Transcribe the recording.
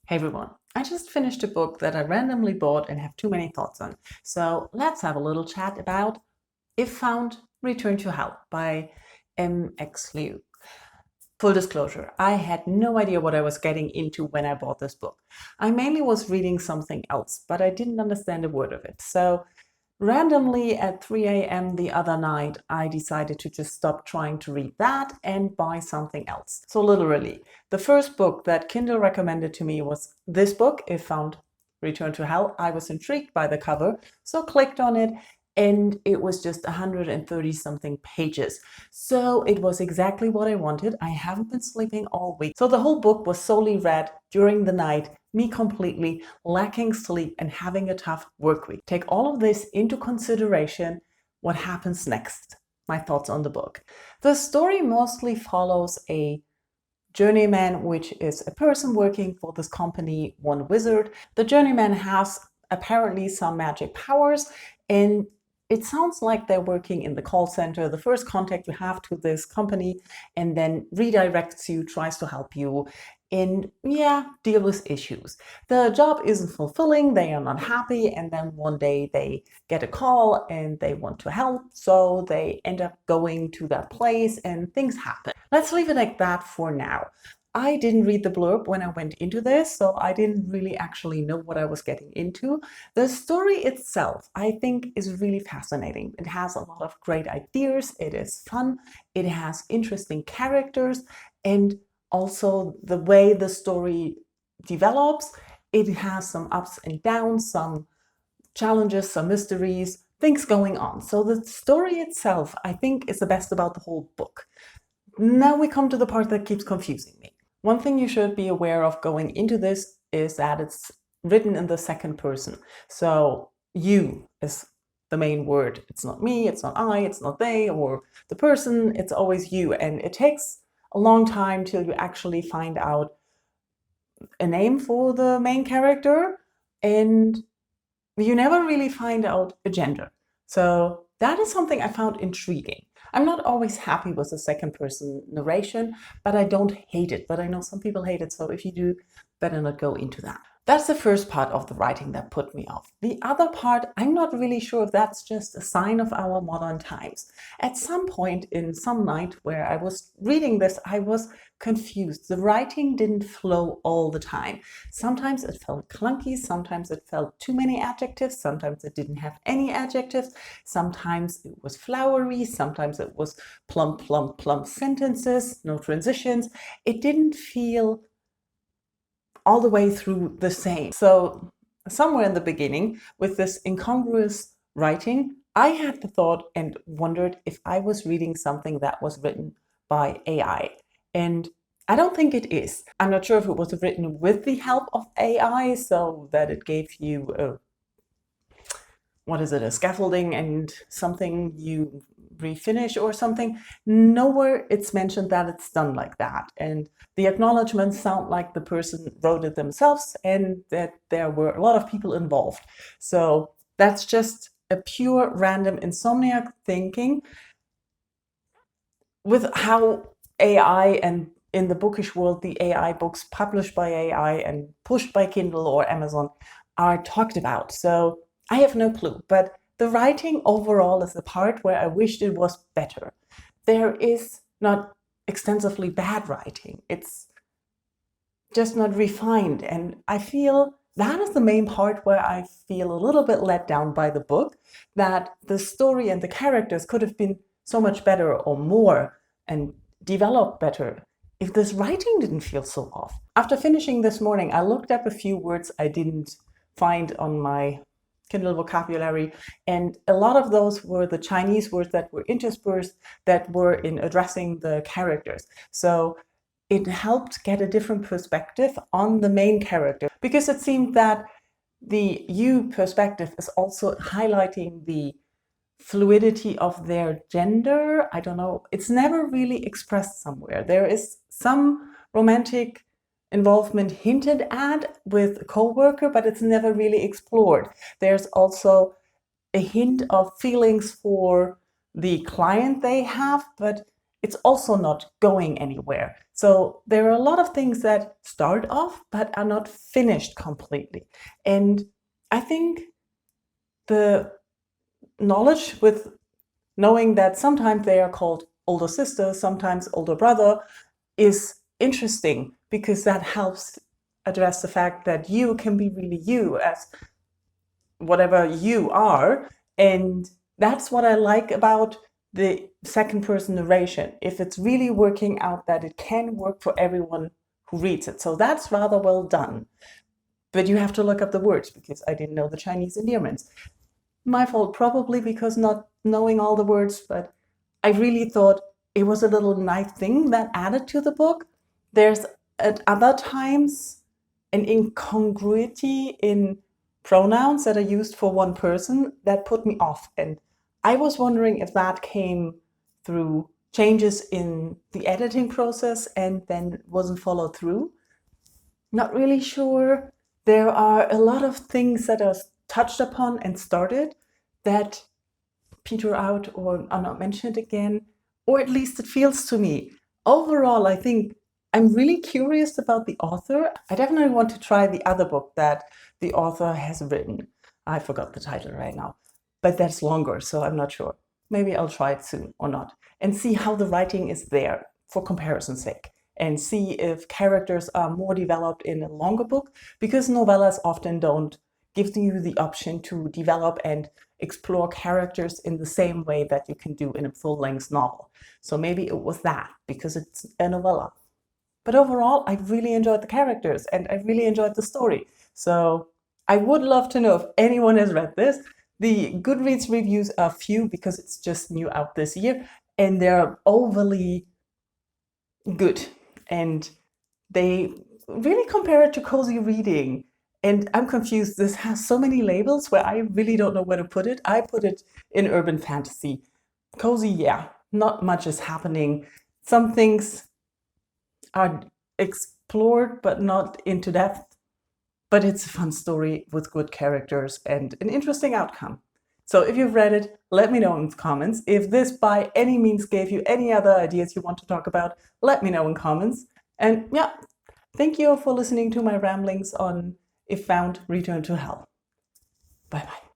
Hey everyone, I just finished a book that I randomly bought and have too many thoughts on. So let's have a little chat about If Found, Return to Hell by M.X. Liu. Full disclosure, I had no idea what I was getting into when I bought this book. I mainly was reading something else, but I didn't understand a word of it. So randomly at 3 a.m. the other night, I decided to just stop trying to read that and buy something else. So literally, the first book that Kindle recommended to me was this book, If Found, Return to Hell. I was intrigued by the cover, so clicked on it, and it was just 130 something pages. So it was exactly what I wanted. I haven't been sleeping all week. So the whole book was solely read during the night, me completely lacking sleep and having a tough work week. Take all of this into consideration. What happens next? My thoughts on the book. The story mostly follows a journeyman, which is a person working for this company, One Wizard. The journeyman has apparently some magic powers, and it sounds like they're working in the call center. The first contact you have to this company and then redirects you, tries to help you and deal with issues. The job isn't fulfilling, they are not happy, and then one day they get a call and they want to help, so they end up going to that place and things happen. Let's leave it like that for now. I didn't read the blurb when I went into this, so I didn't really actually know what I was getting into. The story itself, I think, is really fascinating. It has a lot of great ideas, it is fun, it has interesting characters, and also the way the story develops, it has some ups and downs, some challenges, some mysteries, things going on. So the story itself, I think, is the best about the whole book. Now we come to the part that keeps confusing me. One thing you should be aware of going into this is that it's written in the second person. So you is the main word. It's not me, it's not I, it's not they, or the person, it's always you. And it takes a long time till you actually find out a name for the main character, and you never really find out a gender. So that is something I found intriguing. I'm not always happy with the second person narration, but I don't hate it. But I know some people hate it, so if you do, better not go into that. That's the first part of the writing that put me off. The other part, I'm not really sure if that's just a sign of our modern times. At some point in some night where I was reading this, I was confused. The writing didn't flow all the time. Sometimes it felt clunky, sometimes it felt too many adjectives, sometimes it didn't have any adjectives, sometimes it was flowery, sometimes it was plump, plump, plump sentences, no transitions. It didn't feel all the way through the same. So somewhere in the beginning, with this incongruous writing, I had the thought and wondered if I was reading something that was written by AI. And I don't think it is. I'm not sure if it was written with the help of AI, so that it gave you a scaffolding and something you refinish or something. Nowhere it's mentioned that it's done like that. And the acknowledgements sound like the person wrote it themselves and that there were a lot of people involved. So that's just a pure random insomniac thinking with how AI and in the bookish world, the AI books published by AI and pushed by Kindle or Amazon are talked about. So I have no clue, but the writing overall is the part where I wished it was better. There is not extensively bad writing. It's just not refined. And I feel that is the main part where I feel a little bit let down by the book, that the story and the characters could have been so much better or more and developed better if this writing didn't feel so off. After finishing this morning, I looked up a few words I didn't find on my Kindle vocabulary, and a lot of those were the Chinese words that were interspersed that were in addressing the characters. So it helped get a different perspective on the main character, because it seemed that the you perspective is also highlighting the fluidity of their gender. I don't know. It's never really expressed somewhere. There is some romantic involvement hinted at with a co-worker, but it's never really explored. There's also a hint of feelings for the client they have, but it's also not going anywhere. So there are a lot of things that start off but are not finished completely. And I think the knowledge with knowing that sometimes they are called older sister, sometimes older brother, is interesting because that helps address the fact that you can be really you as whatever you are. And that's what I like about the second person narration. If it's really working out, that it can work for everyone who reads it. So that's rather well done. But you have to look up the words because I didn't know the Chinese endearments. My fault, probably because not knowing all the words, but I really thought it was a little nice thing that added to the book. There's at other times an incongruity in pronouns that are used for one person that put me off. And I was wondering if that came through changes in the editing process and then wasn't followed through. Not really sure. There are a lot of things that are touched upon and started that peter out or are not mentioned again, or at least it feels to me. Overall, I think I'm really curious about the author. I definitely want to try the other book that the author has written. I forgot the title right now, but that's longer, so I'm not sure. Maybe I'll try it soon or not, and see how the writing is there for comparison's sake, and see if characters are more developed in a longer book, because novellas often don't give you the option to develop and explore characters in the same way that you can do in a full-length novel. So maybe it was that, because it's a novella. But overall, I really enjoyed the characters and I really enjoyed the story. So I would love to know if anyone has read this. The Goodreads reviews are few because it's just new out this year, and they're overly good. And they really compare it to cozy reading. And I'm confused. This has so many labels where I really don't know where to put it. I put it in urban fantasy. Cozy, yeah, not much is happening. Some things are explored, but not into depth. But it's a fun story with good characters and an interesting outcome. So if you've read it, let me know in the comments. If this by any means gave you any other ideas you want to talk about, let me know in comments. And yeah, thank you for listening to my ramblings on If Found, Return to Hell. Bye bye.